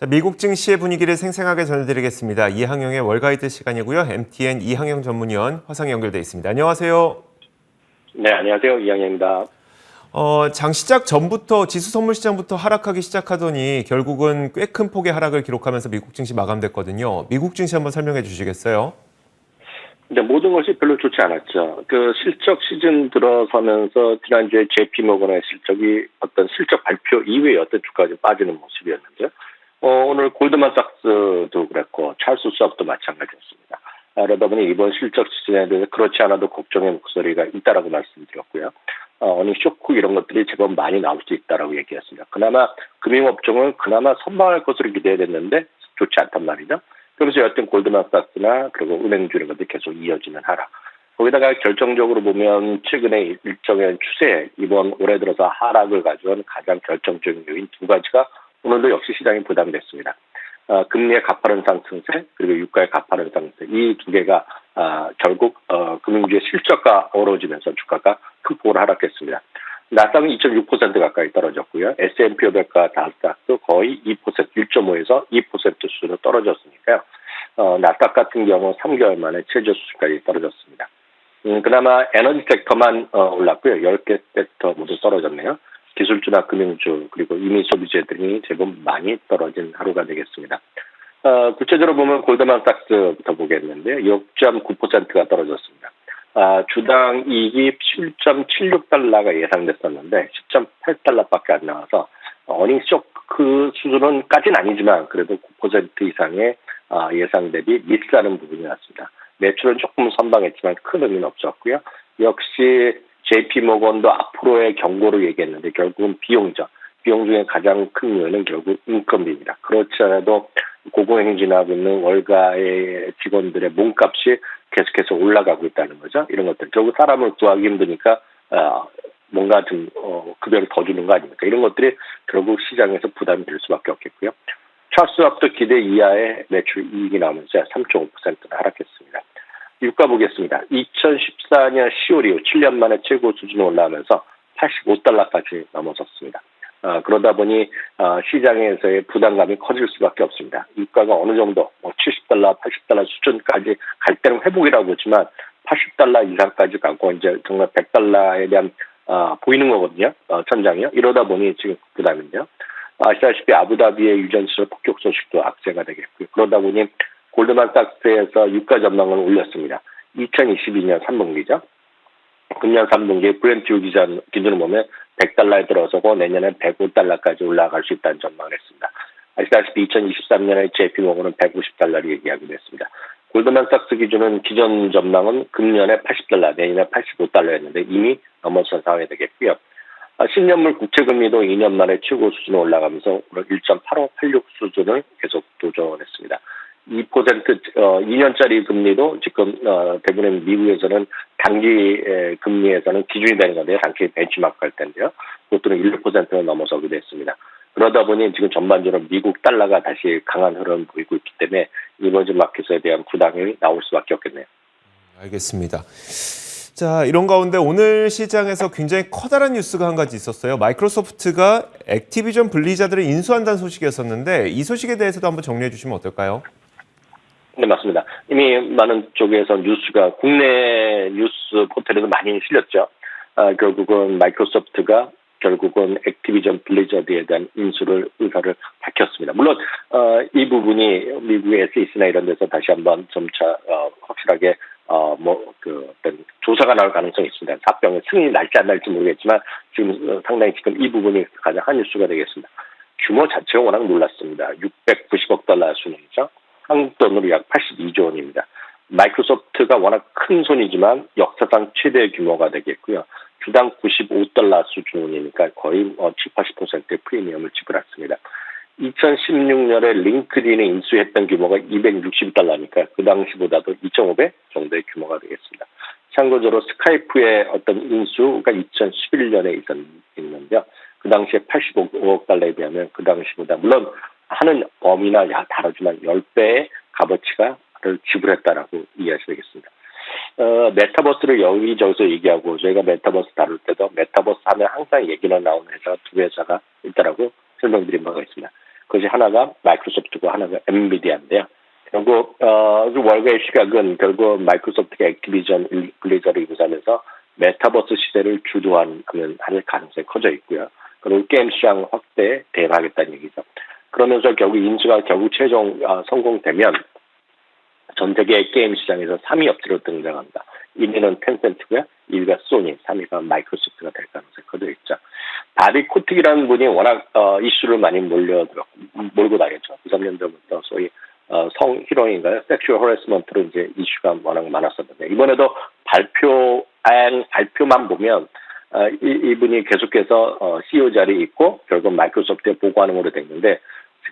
자, 미국 증시의 분위기를 생생하게 전해드리겠습니다. 이항영의 월가이드 시간이고요. MTN 이항영 전문위원 화상 연결돼 있습니다. 안녕하세요. 네, 안녕하세요. 이항영입니다. 장 시작 전부터 지수 선물 시장부터 하락하기 시작하더니 결국은 꽤 큰 폭의 하락을 기록하면서 미국 증시 마감됐거든요. 미국 증시 한번 설명해 주시겠어요? 근데 모든 것이 별로 좋지 않았죠. 그 실적 시즌 들어서면서 지난주에 JP모건의 실적이 어떤 실적 발표 이외에 어떤 주가가 좀 빠지는 모습이었는데요. 오늘 골드만삭스도 그랬고 찰스 수업도 마찬가지였습니다. 그러다 보니 이번 실적 시즌에 대해서 그렇지 않아도 걱정의 목소리가 있다라고 말씀드렸고요. 어느 쇼크 이런 것들이 제법 많이 나올 수 있다라고 얘기했습니다. 그나마 금융업종은 그나마 선방할 것으로 기대됐는데 좋지 않단 말이죠. 그래서 여하튼 골드만삭스나 그리고 은행주 이런 것들이 계속 이어지는 하락. 거기다가 결정적으로 보면 최근에 일정의 추세, 이번 올해 들어서 하락을 가져온 가장 결정적인 요인 두 가지가 오늘도 역시 시장이 부담됐습니다. 금리의 가파른 상승세 그리고 유가의 가파른 상승세 이 두 개가 결국 금융주의 실적과 어우러지면서 주가가 큰 폭으로 하락했습니다. 나스닥은 2.6% 가까이 떨어졌고요. S&P 500과 다스닥도 거의 2%, 1.5에서 2% 수준으로 떨어졌으니까요. 나스닥 같은 경우 3개월 만에 최저 수준까지 떨어졌습니다. 그나마 에너지 섹터만 올랐고요. 10개 섹터 모두 떨어졌네요. 기술주나 금융주 그리고 이미 소비재 등이 제법 많이 떨어진 하루가 되겠습니다. 구체적으로 보면 골드만삭스부터 보겠는데 6.9%가 떨어졌습니다. 주당 이익이 7.76달러가 예상됐었는데 10.8달러밖에 안 나와서 어닝 쇼크 수준은까지는 아니지만 그래도 9% 이상의 예상 대비 미스하는 부분이 났습니다. 매출은 조금 선방했지만 큰 의미는 없었고요. 역시 JP모건도 앞으로의 경고를 얘기했는데 결국은 비용이죠. 비용 중에 가장 큰 요인은 결국 인건비입니다. 그렇지 않아도 고공행진하고 있는 월가의 직원들의 몸값이 계속해서 올라가고 있다는 거죠. 이런 것들. 결국 사람을 구하기 힘드니까 뭔가 좀 급여를 더 주는 거 아닙니까? 이런 것들이 결국 시장에서 부담이 될 수밖에 없겠고요. 찰스업도 기대 이하의 매출 이익이 나오면서 3.5%나 하락했습니다. 유가 보겠습니다. 2014년 10월 이후 7년 만에 최고 수준으로 올라오면서 85달러까지 넘어섰습니다. 그러다 보니 시장에서의 부담감이 커질 수밖에 없습니다. 유가가 어느 정도 70달러, 80달러 수준까지 갈 때는 회복이라고 하지만 80달러 이상까지 가고 이제 정말 100달러에 대한 보이는 거거든요. 천장이요. 이러다 보니 지금 부담인데요. 아시다시피 아부다비의 유전시설 폭격 소식도 악재가 되겠고요. 그러다 보니 골드만삭스에서 유가 전망을 올렸습니다. 2022년 3분기죠. 금년 3분기에 브렌트 기준으로 보면 100달러에 들어서고 내년에 105달러까지 올라갈 수 있다는 전망을 했습니다. 아시다시피 2023년에 JP모건은 150달러를 얘기하기로 했습니다. 골드만삭스 기준은 기존 전망은 금년에 80달러, 내년에 85달러였는데 이미 넘어선 상황이 되겠고요. 10년물 국채금리도 2년 만에 최고 수준으로 올라가면서 1.8586 수준을 계속 도전했습니다. 2년짜리 금리도 지금 대부분의 미국에서는 단기 금리에서는 기준이 되는 건데요. 단기 벤치마크 할 텐데요. 그것들은 1%를 넘어서기도 했습니다. 그러다 보니 지금 전반적으로 미국 달러가 다시 강한 흐름을 보이고 있기 때문에 이머징 마켓에 대한 부담이 나올 수밖에 없겠네요. 알겠습니다. 자, 이런 가운데 오늘 시장에서 굉장히 커다란 뉴스가 한 가지 있었어요. 마이크로소프트가 액티비전 블리자드를 인수한다는 소식이었었는데 이 소식에 대해서도 한번 정리해 주시면 어떨까요? 네, 맞습니다. 이미 많은 쪽에서 뉴스가 국내 뉴스 포털에도 많이 실렸죠. 결국은 마이크로소프트가 결국은 액티비전 블리자드에 대한 인수를 의사를 밝혔습니다. 물론 이 부분이 미국의 SEC나 이런 데서 다시 한번 점차 확실하게 어떤 조사가 나올 가능성이 있습니다. 사병의 승인이 날지 안 날지 모르겠지만 지금 상당히 지금 이 부분이 가장 한 뉴스가 되겠습니다. 규모 자체가 워낙 놀랐습니다. 690억 달러 수준이죠. 한국 돈으로 약 82조 원입니다. 마이크로소프트가 워낙 큰 손이지만 역사상 최대 규모가 되겠고요. 주당 95달러 수준이니까 거의 7, 80%의 프리미엄을 지불했습니다. 2016년에 링크드인이 인수했던 규모가 260달러니까 그 당시보다도 2.5배 정도의 규모가 되겠습니다. 참고적으로 스카이프의 어떤 인수가 2011년에 있었는데요. 그 당시에 85억 달러에 비하면 그 당시보다 물론 하는 범위나 다르지만 10배의 값어치를 지불했다라고 이해하셔야 되겠습니다. 메타버스를 여기저기서 얘기하고 저희가 메타버스 다룰 때도 메타버스 하면 항상 얘기가 나오는 회사가 두 회사가 있다라고 설명드린 바가 있습니다. 그것이 하나가 마이크로소프트고 하나가 엔비디아인데요. 결국 그 월가의 시각은 결국 마이크로소프트가 액티비전 블리자를 인수하면서 메타버스 시대를 주도하는 할 가능성이 커져 있고요. 그리고 게임 시장 확대에 대응하겠다는 얘기죠. 그러면서 결국 인수가 결국 최종 성공되면 전 세계 게임 시장에서 3위 업체로 등장합니다. 1위는 텐센트고요. 2위가 소니, 3위가 마이크로소프트가 될 가능성이 커져 있죠. 바비 코틱이라는 분이 워낙 이슈를 많이 몰고 다녔죠. 2, 3년 전부터 소위 성 희롱인가요? 섹슈얼 허레스먼트로 이제 이슈가 워낙 많았었는데 이번에도 발표만 보면 이분이 계속해서 CEO 자리에 있고 결국 마이크로소프트에 보고하는 걸로 됐는데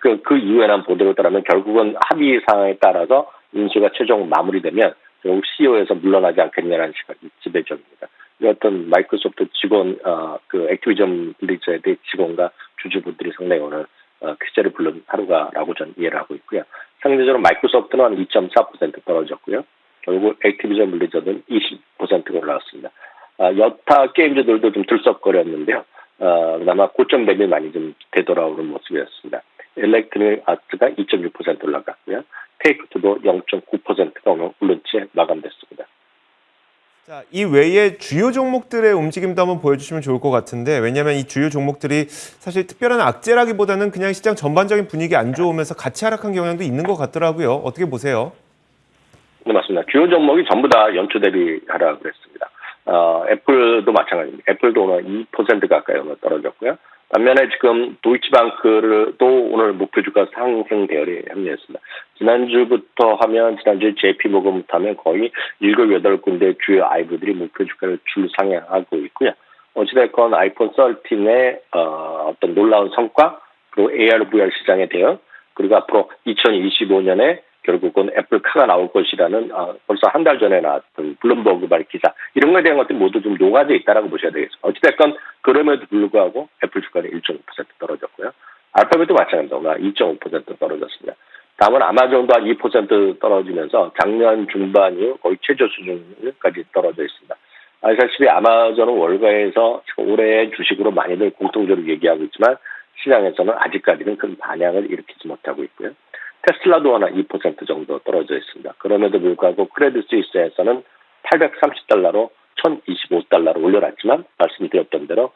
그 이후에는 보도를 따르면 결국은 합의 사항에 따라서 인수가 최종 마무리되면 결국 CEO에서 물러나지 않겠냐는 시각이 지배적입니다. 어떤 마이크로소프트 직원, 그 액티비전 블리자드의 직원과 주주분들이 상당히 오늘 퀴즈를 부른 하루가라고 저는 이해를 하고 있고요. 상대적으로 마이크로소프트는 한 2.4% 떨어졌고요. 결국 액티비전 블리자드는 20%가 올라왔습니다. 여타 게임즈들도 좀 들썩거렸는데요. 그나마 고점 대비 많이 좀 되돌아오는 모습이었습니다. 일렉트로닉 아트가 2.6% 올라갔고요. 테이크투도 0.9%가 오늘 오른 채 마감됐습니다. 자, 이 외에 주요 종목들의 움직임도 한번 보여주시면 좋을 것 같은데 왜냐하면 이 주요 종목들이 사실 특별한 악재라기보다는 그냥 시장 전반적인 분위기 안 좋으면서 같이 하락한 경향도 있는 것 같더라고요. 어떻게 보세요? 네, 맞습니다. 주요 종목이 전부 다 연초 대비 하락을 했습니다. 애플도 마찬가지입니다. 애플도 오늘 2% 가까이 오늘 떨어졌고요. 반면에 지금 도이치방크도 오늘 목표 주가 상승 대열에 합류했습니다. 지난주부터 하면 지난주 JP모건부터 하면 거의 7, 8군데 주요 아이브들이 목표 주가를 줄 상향하고 있고요. 어찌됐건 아이폰 13의 어떤 놀라운 성과 그리고 AR, VR 시장에 대응 그리고 앞으로 2025년에 결국은 애플카가 나올 것이라는 벌써 한 달 전에 나왔던 블룸버그 발 기사 이런 거에 대한 것들이 모두 좀 녹아져 있다라고 보셔야 되겠습니다. 어찌됐건 그럼에도 불구하고 애플 주가는 1.5% 떨어졌고요. 알파벳도 마찬가지입니다. 2.5% 떨어졌습니다. 다음은 아마존도 한 2% 떨어지면서 작년 중반 이후 거의 최저 수준까지 떨어져 있습니다. 사실 아마존은 월가에서 올해의 주식으로 많이들 공통적으로 얘기하고 있지만 시장에서는 아직까지는 큰 반향을 일으키지 못하고 있고요. 테슬라도 하나 2% 정도 떨어져 있습니다. 그럼에도 불구하고 크레딧 스위스에서는 830달러로 1025달러로 올려놨지만 말씀드렸던 대로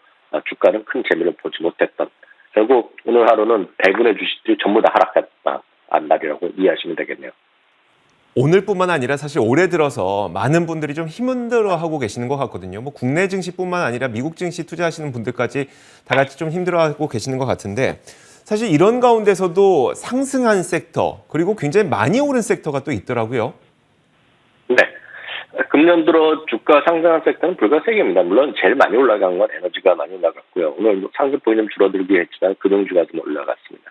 주가는 큰 재미를 보지 못했던 결국 오늘 하루는 대부분의 주식들이 전부 다 하락한 날이라고 이해하시면 되겠네요. 오늘뿐만 아니라 사실 올해 들어서 많은 분들이 좀 힘들어하고 계시는 것 같거든요. 뭐 국내 증시뿐만 아니라 미국 증시 투자하시는 분들까지 다 같이 좀 힘들어하고 계시는 것 같은데 사실 이런 가운데서도 상승한 섹터 그리고 굉장히 많이 오른 섹터가 또 있더라고요. 네. 금년 들어 주가 상승한 섹터는 불과 3개입니다. 물론 제일 많이 올라간 건 에너지가 많이 올라갔고요. 오늘 상승 폭이 좀 줄어들긴 했지만 금융주가 좀 올라갔습니다.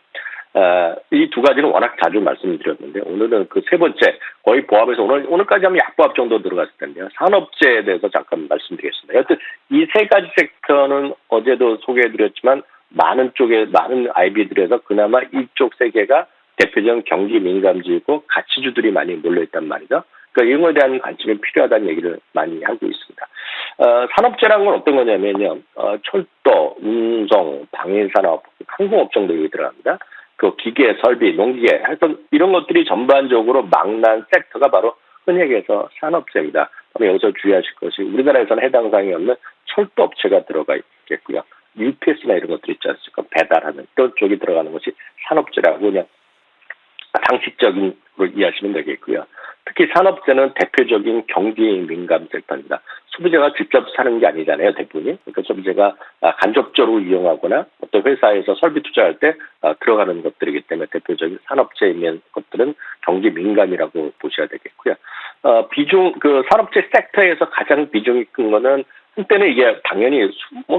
이 두 가지는 워낙 자주 말씀드렸는데 오늘은 그 세 번째 거의 보합해서 오늘까지 하면 약보합 정도 들어갔을 텐데요. 산업재에 대해서 잠깐 말씀드리겠습니다. 여튼 이 세 가지 섹터는 어제도 소개해드렸지만 많은 IB들에서 그나마 이쪽 세 개가 대표적인 경기 민감지이고 가치주들이 많이 몰려있단 말이죠. 그러니까 이런 거에 대한 관심이 필요하다는 얘기를 많이 하고 있습니다. 산업재라는 건 어떤 거냐면요. 철도, 운송, 방위산업, 항공업종들이 들어갑니다. 그 기계, 설비, 농기계, 하여튼 이런 것들이 전반적으로 망난 섹터가 바로 흔히 얘기해서 산업재입니다. 그럼 여기서 주의하실 것이 우리나라에서는 해당 사항이 없는 철도업체가 들어가 있겠고요. UPS나 이런 것들이 있지 않습니까? 배달하는 그런 쪽이 들어가는 것이 산업재라고 그냥 상식적인 걸 이해하시면 되겠고요. 특히 산업재는 대표적인 경기 민감 섹터입니다. 소비자가 직접 사는 게 아니잖아요, 대부분이. 그러니까 소비자가 간접적으로 이용하거나 어떤 회사에서 설비 투자할 때 들어가는 것들이기 때문에 대표적인 산업재에 있는 것들은 경기 민감이라고 보셔야 되겠고요. 그 산업재 섹터에서 가장 비중이 큰 거는 한때는 이게 당연히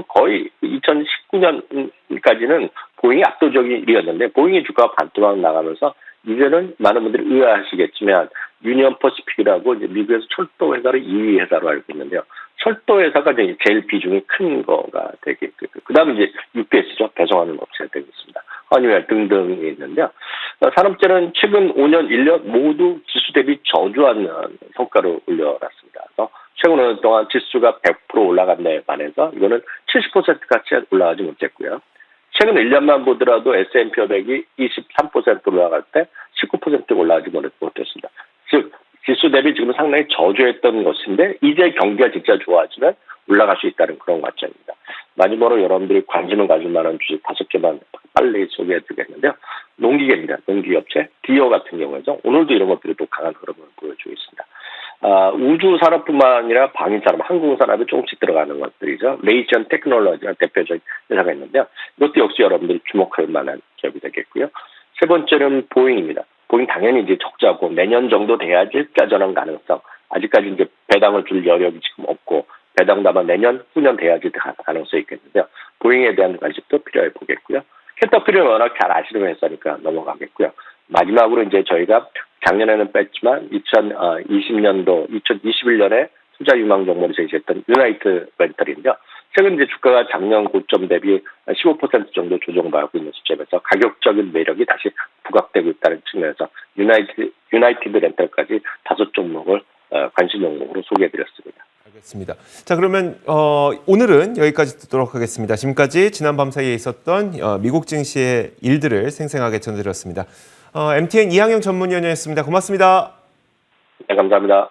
거의 2019년까지는 보잉이 압도적인 1위였는데 보잉의 주가가 반토막 나가면서 이제는 많은 분들이 의아하시겠지만 유니언 퍼시픽이라고 이제 미국에서 철도 회사를 2위 회사로 알고 있는데요. 철도 회사가 이제 제일 비중이 큰 거가 되겠고요. 그다음에 이제 UPS죠. 배송하는 업체가 되겠습니다. 허니웰 등등이 있는데요. 산업재는 최근 5년, 1년 모두 지수 대비 저조한 성과를 올려놨습니다. 그래서 최근 5년 동안 지수가 100% 올라간 데에 반해서 이거는 70%까지 올라가지 못했고요. 최근 1년만 보더라도 S&P 500이 23% 올라갈 때 19% 올라가지 못했습니다. 즉 지수 대비 지금 상당히 저조했던 것인데 이제 경기가 진짜 좋아지면 올라갈 수 있다는 그런 관점입니다. 마지막으로 여러분들이 관심을 가질 만한 주식 5개만 빨리 소개해드리겠는데요. 농기계입니다. 농기업체 디오 같은 경우에죠. 오늘도 이런 것들이 또 강한 흐름을 보여주고 있습니다. 우주 산업뿐만 아니라 방위 산업, 항공 산업에 조금씩 들어가는 것들이죠. 레이션 테크놀로지가 대표적인 회사가 있는데요. 이것도 역시 여러분들이 주목할 만한 기업이 되겠고요. 세 번째는 보잉입니다. 보잉 당연히 이제 적자고 내년 정도 돼야지 흑자 전환 가능성. 아직까지 이제 배당을 줄 여력이 지금 없고 배당도 아마 내년, 후년 돼야지 가능성이 있겠는데요. 보잉에 대한 관심도 필요해 보겠고요. 캐터필러는 워낙 잘 아시는 회사니까 넘어가겠고요. 마지막으로 이제 저희가 작년에는 뺐지만 2020년도, 2021년에 투자 유망 종목으로 제시했던 유나이트 렌털인데요. 최근 이제 주가가 작년 고점 대비 15% 정도 조정받고 있는 시점에서 가격적인 매력이 다시 부각되고 있다는 측면에서 유나이티드 렌털까지 5종목을 관심 종목으로 소개해드렸습니다. 알겠습니다. 자, 그러면 오늘은 여기까지 듣도록 하겠습니다. 지금까지 지난 밤 사이에 있었던 미국 증시의 일들을 생생하게 전해드렸습니다. MTN 이항영 전문위원이었습니다. 고맙습니다. 네, 감사합니다.